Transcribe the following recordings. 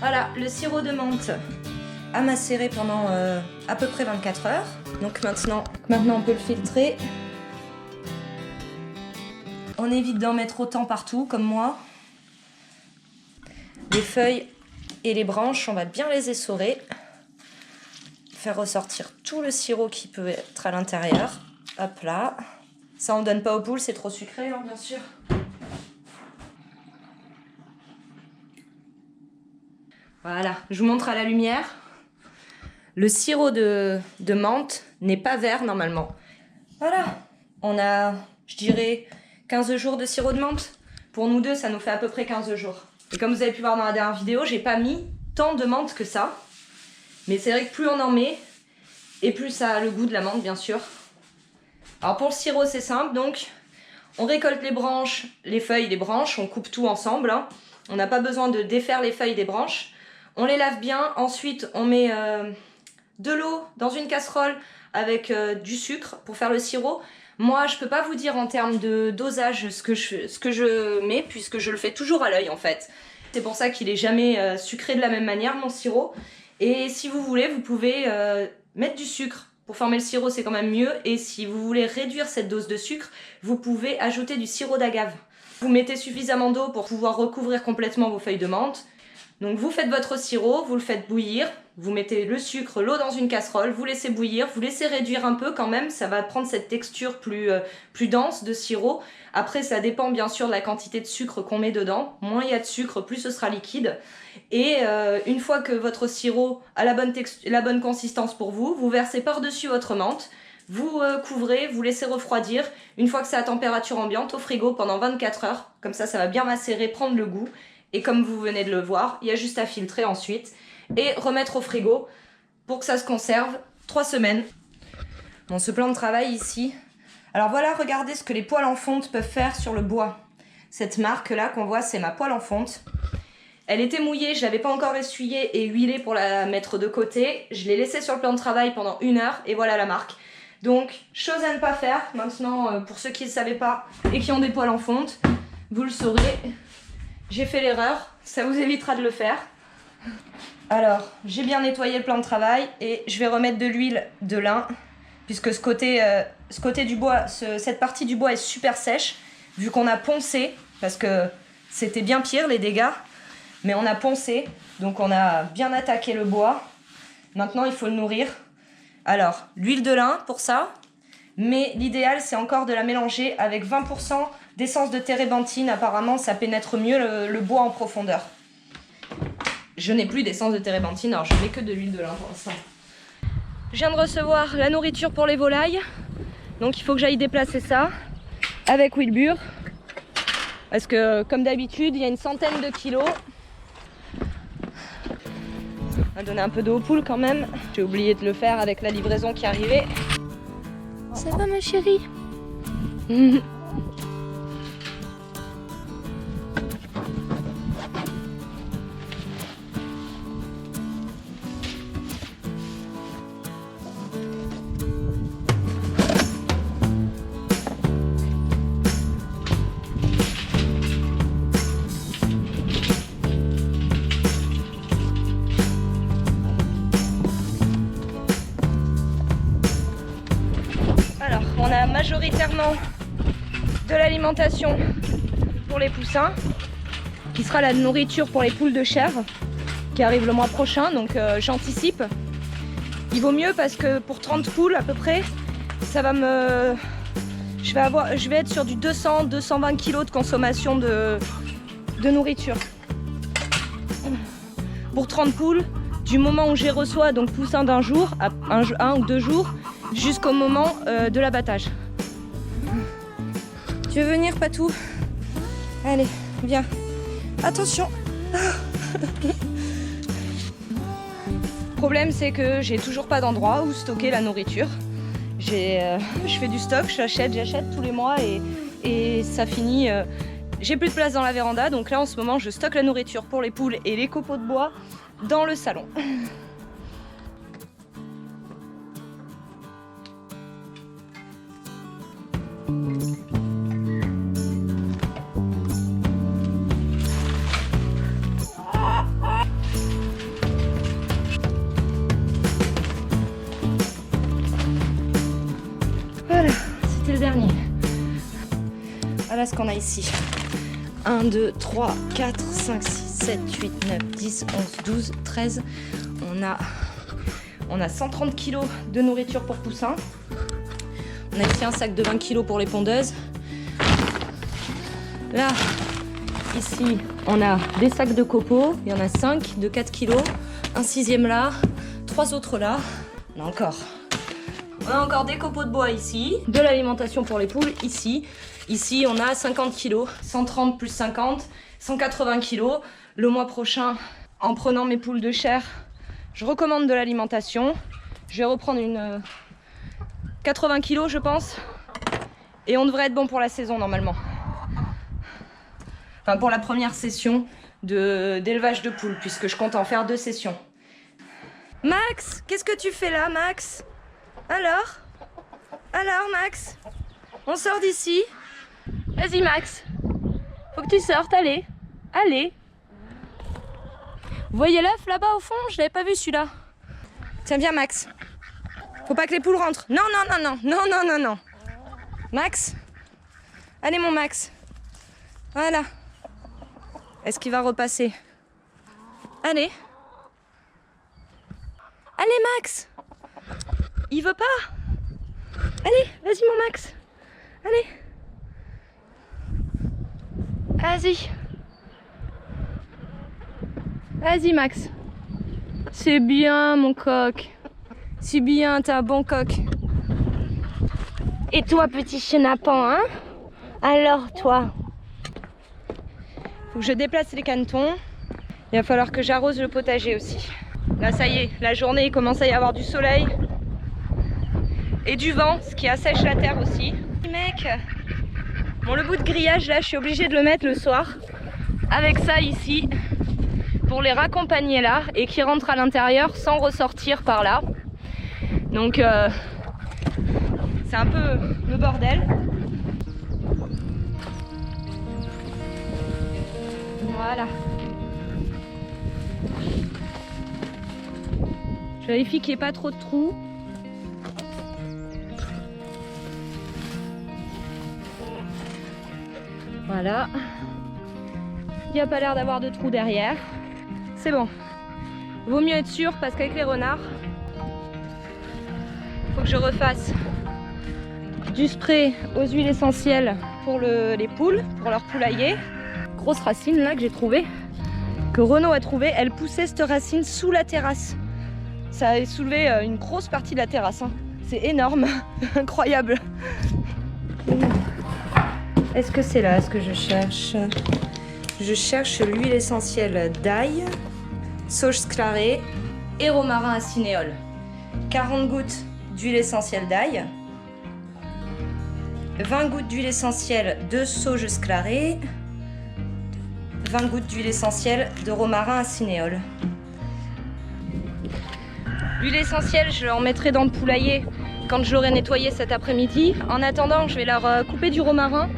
Voilà, le sirop de menthe à macérer pendant à peu près 24 heures. Donc maintenant on peut le filtrer. On évite d'en mettre autant partout, comme moi. Les feuilles et les branches, on va bien les essorer. Faire ressortir tout le sirop qui peut être à l'intérieur. Hop là. Ça, on ne donne pas aux poules, c'est trop sucré, hein, bien sûr. Voilà, je vous montre à la lumière. Le sirop de menthe n'est pas vert normalement. Voilà, on a, je dirais, 15 jours de sirop de menthe. Pour nous deux, ça nous fait à peu près 15 jours. Et comme vous avez pu voir dans la dernière vidéo, j'ai pas mis tant de menthe que ça. Mais c'est vrai que plus on en met, et plus ça a le goût de la menthe, bien sûr. Alors pour le sirop, c'est simple, donc on récolte les branches, les feuilles, les branches, on coupe tout ensemble. Hein. On n'a pas besoin de défaire les feuilles des branches. On les lave bien, ensuite on met de l'eau dans une casserole avec du sucre pour faire le sirop. Moi, je peux pas vous dire en termes de dosage ce que je mets, puisque je le fais toujours à l'œil en fait. C'est pour ça qu'il est jamais sucré de la même manière, mon sirop. Et si vous voulez, vous pouvez mettre du sucre. Pour former le sirop, c'est quand même mieux. Et si vous voulez réduire cette dose de sucre, vous pouvez ajouter du sirop d'agave. Vous mettez suffisamment d'eau pour pouvoir recouvrir complètement vos feuilles de menthe. Donc vous faites votre sirop, vous le faites bouillir, vous mettez le sucre, l'eau dans une casserole, vous laissez bouillir, vous laissez réduire un peu quand même, ça va prendre cette texture plus dense de sirop. Après ça dépend bien sûr de la quantité de sucre qu'on met dedans, moins il y a de sucre, plus ce sera liquide. Et une fois que votre sirop a la bonne consistance pour vous, vous versez par-dessus votre menthe, vous couvrez, vous laissez refroidir. Une fois que c'est à température ambiante, au frigo pendant 24 heures, comme ça va bien macérer, prendre le goût. Et comme vous venez de le voir, il y a juste à filtrer ensuite et remettre au frigo pour que ça se conserve 3 semaines. Bon, ce plan de travail ici. Alors voilà, regardez ce que les poêles en fonte peuvent faire sur le bois. Cette marque-là qu'on voit, c'est ma poêle en fonte. Elle était mouillée, je l'avais pas encore essuyée et huilée pour la mettre de côté. Je l'ai laissée sur le plan de travail pendant 1 heure et voilà la marque. Donc, chose à ne pas faire. Maintenant, pour ceux qui ne savaient pas et qui ont des poêles en fonte, vous le saurez. J'ai fait l'erreur, ça vous évitera de le faire. Alors, j'ai bien nettoyé le plan de travail et je vais remettre de l'huile de lin, puisque ce côté du bois, cette partie du bois est super sèche, vu qu'on a poncé, parce que c'était bien pire les dégâts, mais on a poncé, donc on a bien attaqué le bois. Maintenant, il faut le nourrir. Alors, l'huile de lin pour ça, mais l'idéal, c'est encore de la mélanger avec 20% d'essence de térébenthine. Apparemment, ça pénètre mieux le bois en profondeur. Je n'ai plus d'essence de térébenthine, alors je n'ai que de l'huile de lin pour l'instant. Je viens de recevoir la nourriture pour les volailles. Donc il faut que j'aille déplacer ça avec Wilbur. Parce que, comme d'habitude, il y a une centaine de kilos. On va donner un peu d'eau aux poules quand même. J'ai oublié de le faire avec la livraison qui arrivait. Ça va ma chérie? On a majoritairement de l'alimentation pour les poussins, qui sera la nourriture pour les poules de chair, qui arrive le mois prochain, donc j'anticipe. Il vaut mieux parce que pour 30 poules à peu près, ça va me... Je vais être sur du 200-220 kg de consommation de nourriture. Pour 30 poules, du moment où j'y reçois, donc poussin d'un jour, à un ou 2 jours, jusqu'au moment de l'abattage. Tu veux venir, Patou? Allez, viens. Attention. Le problème, c'est que j'ai toujours pas d'endroit où stocker la nourriture. Je fais du stock, j'achète tous les mois et ça finit. J'ai plus de place dans la véranda, donc là en ce moment je stocke la nourriture pour les poules et les copeaux de bois dans le salon. Voilà ce qu'on a ici. 1, 2, 3, 4, 5, 6, 7, 8, 9, 10, 11, 12, 13. On a 130 kg de nourriture pour poussins. On a ici un sac de 20 kg pour les pondeuses. Là, ici, on a des sacs de copeaux. Il y en a 5 de 4 kg. Un 6e là. 3 autres là. On a encore des copeaux de bois ici. De l'alimentation pour les poules ici. Ici, on a 50 kg. 130 plus 50, 180 kg. Le mois prochain, en prenant mes poules de chair, je recommande de l'alimentation. Je vais reprendre une 80 kg, je pense. Et on devrait être bon pour la saison, normalement. Enfin, pour la première session d'élevage de poules, puisque je compte en faire 2 sessions. Max, qu'est-ce que tu fais là, Max? Alors, Max, on sort d'ici. Vas-y, Max. Faut que tu sortes, allez. Allez. Vous voyez l'œuf là-bas au fond? Je l'avais pas vu celui-là. Tiens, viens, Max. Faut pas que les poules rentrent. Non, non, non, non, non, non, non, non. Max. Allez, mon Max. Voilà. Est-ce qu'il va repasser? Allez. Allez, Max. Il veut pas? Allez, vas-y, mon Max. Allez. Vas-y. Vas-y, Max. C'est bien, mon coq. C'est bien, t'es un bon coq. Et toi, petit chenapan, hein? Alors, toi? Faut que je déplace les canetons. Il va falloir que j'arrose le potager aussi. Là, ça y est, la journée, il commence à y avoir du soleil. Et du vent, ce qui assèche la terre aussi. Mec, bon, le bout de grillage, là, je suis obligée de le mettre le soir. Avec ça, ici, pour les raccompagner là, et qui rentrent à l'intérieur sans ressortir par là. Donc, c'est un peu le bordel. Voilà. Je vérifie qu'il n'y ait pas trop de trous. Voilà. Il n'y a pas l'air d'avoir de trous derrière. C'est bon. Vaut mieux être sûr parce qu'avec les renards, il faut que je refasse du spray aux huiles essentielles pour les poules, pour leur poulailler. Grosse racine là que j'ai trouvée, que Renaud a trouvée, elle poussait cette racine sous la terrasse. Ça a soulevé une grosse partie de la terrasse, hein. C'est énorme, incroyable. Est-ce que c'est là ce que je cherche? Je cherche l'huile essentielle d'ail, sauge sclarée et romarin à cinéole. 40 gouttes d'huile essentielle d'ail, 20 gouttes d'huile essentielle de sauge sclarée, 20 gouttes d'huile essentielle de romarin à cinéole. L'huile essentielle, je en mettrai dans le poulailler quand je l'aurai nettoyé cet après-midi. En attendant, je vais leur couper du romarin.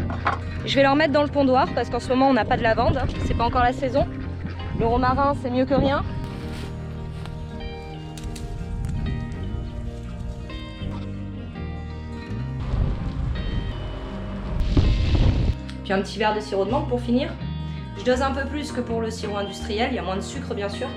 Je vais leur mettre dans le pondoir parce qu'en ce moment, on n'a pas de lavande. Hein. C'est pas encore la saison. Le romarin, c'est mieux que rien. Puis un petit verre de sirop de menthe pour finir. Je dose un peu plus que pour le sirop industriel, il y a moins de sucre bien sûr.